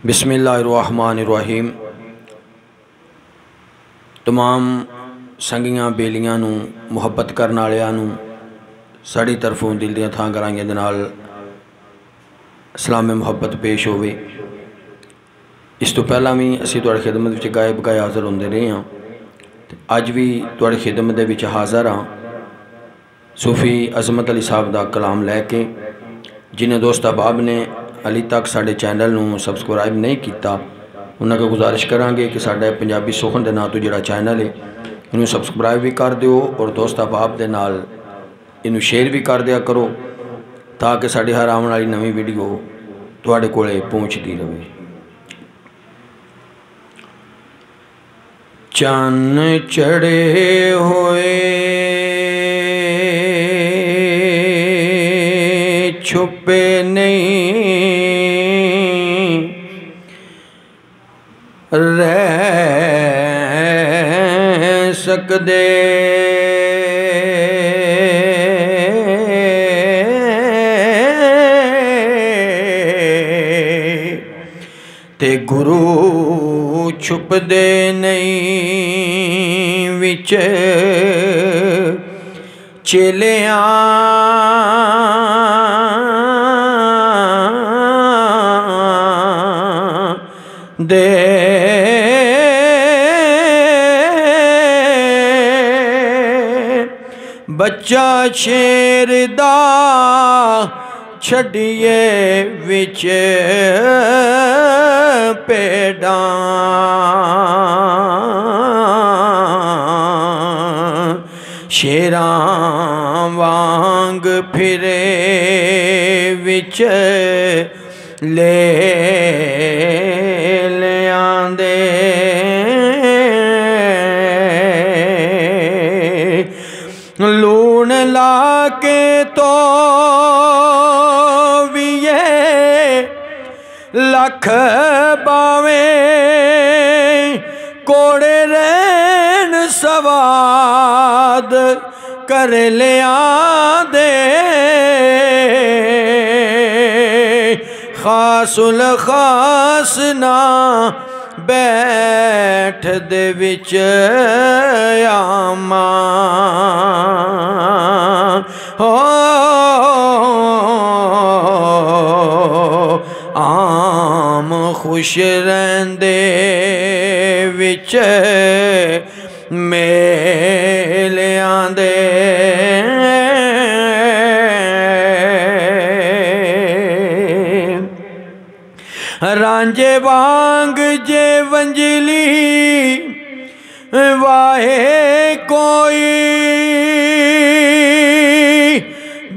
बिस्मिल्लाहिर्रहमानिर्रहीम। तमाम संगियां बेलियां नूं मुहब्बत करने वालियां नूं साड़ी तरफों दिल दियां थां गराइयां दे नाल सलाम मुहब्बत पेश होवे। इस तो पहला भी असीं तुहाडी खिदमत विच गाए बगाए हाज़र होंदे रहे हाँ, अज भी तुहाडी खिदमत दे विच हाज़र हाँ। सूफी अज़मत अली साहब दा कलाम लैके जिन्हें दोस्त अहबाब ने अली तक साडे चैनल नूं सबसक्राइब नहीं किया, उन्होंने को गुजारिश करांगे कि साडा पंजाबी सुखन दे नां तो जिहड़ा चैनल है इनू सबसक्राइब भी कर दिओ और दोस्त अहबाब दे नाल इनू शेयर भी कर दिया करो, ताकि साडी हर आने वाली नवी वीडियो तुहाडे कोले पहुँचती रहे। चन्न चढ़े हुए छुपे नहीं रह सकदे, ते गुरु छुपदे नहीं विच चेलियां दे। बच्चा शेर दा छड़िए विच भेड़ां, शेरां वांग फिरे विच ले आंदे। लूण ला के तो भी ये लख बावे कोड़े रैन सवाद कर लिया दे। खासुल खास ना बैठ दे विच आमा हो आम खुश रहंदे विच मेलियां दे। रांझे वांग जे वंजली वाहे कोई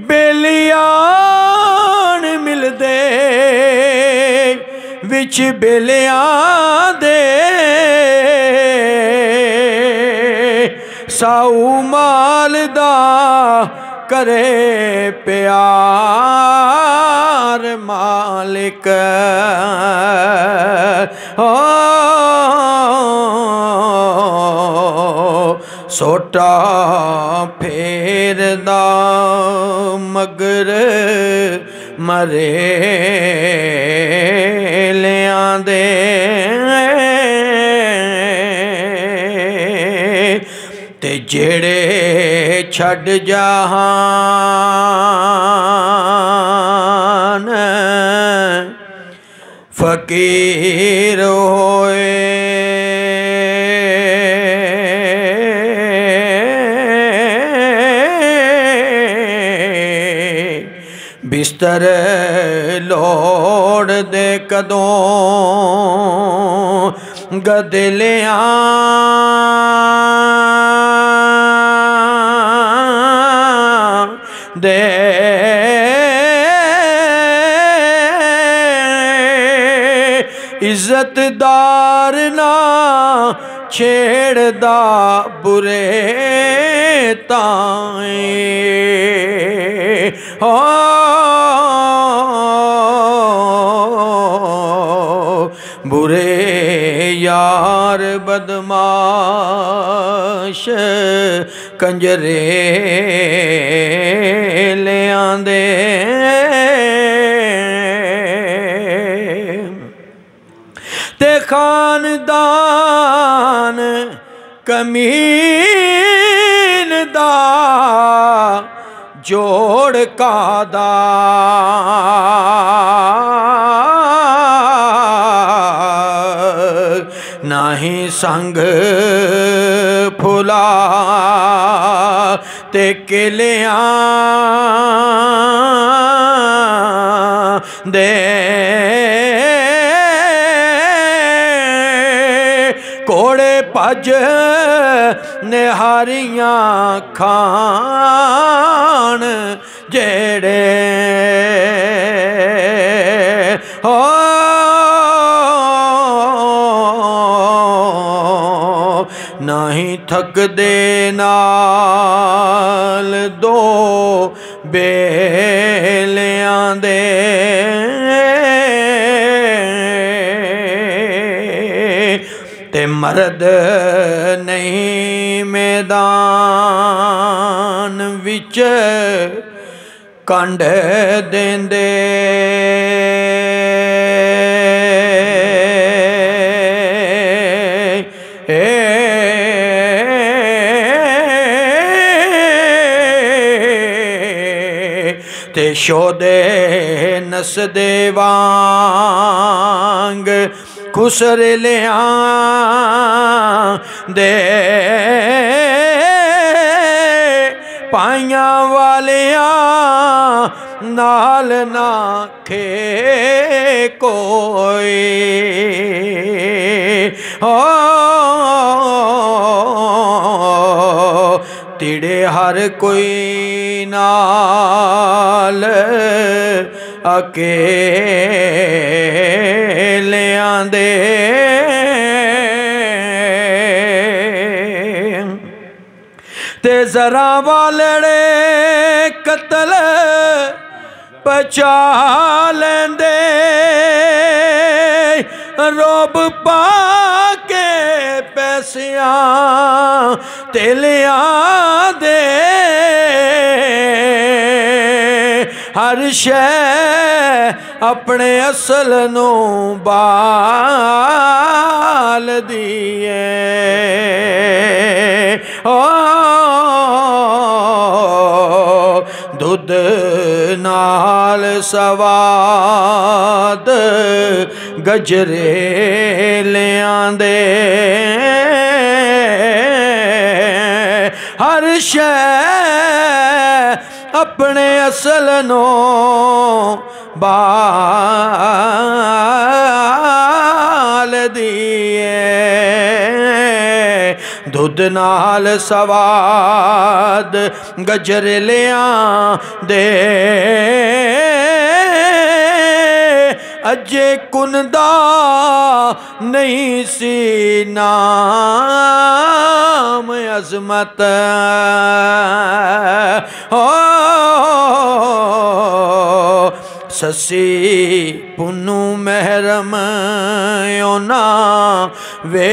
बेलियान मिलदे विच बेलियां दे। साऊ माल दा करे प्यार मालिक हो सोटा फेरदा मगर मरे लियां दे। ते जेड़े छड़ जहान फकीर होए, बिस्तर लोड़ दे कदों गदलियां दे। इज्जतदार ना छेड़दा बुरे ताए हो बुरे यार बदमाश कंजरे ले आंदे। खानदान कमीन दा जोड़ कादा नहीं संग फुला ते किलियां दे कोड़े भज निहारियां खान जेड़े हो नहीं थक दे नाल दो बेलियां दे ते मर्द नहीं मैदान विच कंड देंदे ते शोदे नसदे वांग खुसर लिया दे पाइया वालिया नाल ना खे कोई हो तिड़े हर कोई नाल अकेलियां दे ते जरा वालड़े कतल पचा लेंदे रोब पा के पैसियां तेलियां दे हर शै अपने असल नू बाल दिए ओ दुध नाल सवाद गजरे लियांदे हर शै अपने असल नो बाल दिए दुध नाल सवाद गजर लिया दे अजे कुंदा नहीं सी नाम अजमत हो ससी पुनू महरम ओना वेलियां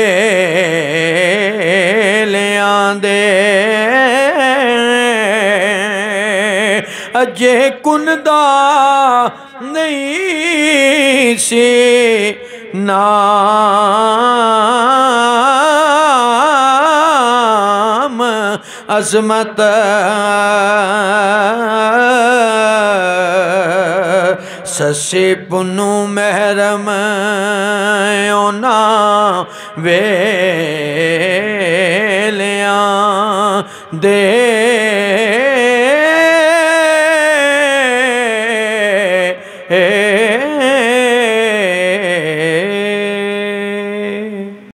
दे अजे कुंदा नहीं सी नाम अजमत ससी पुनू महरम ओना वेलियां दे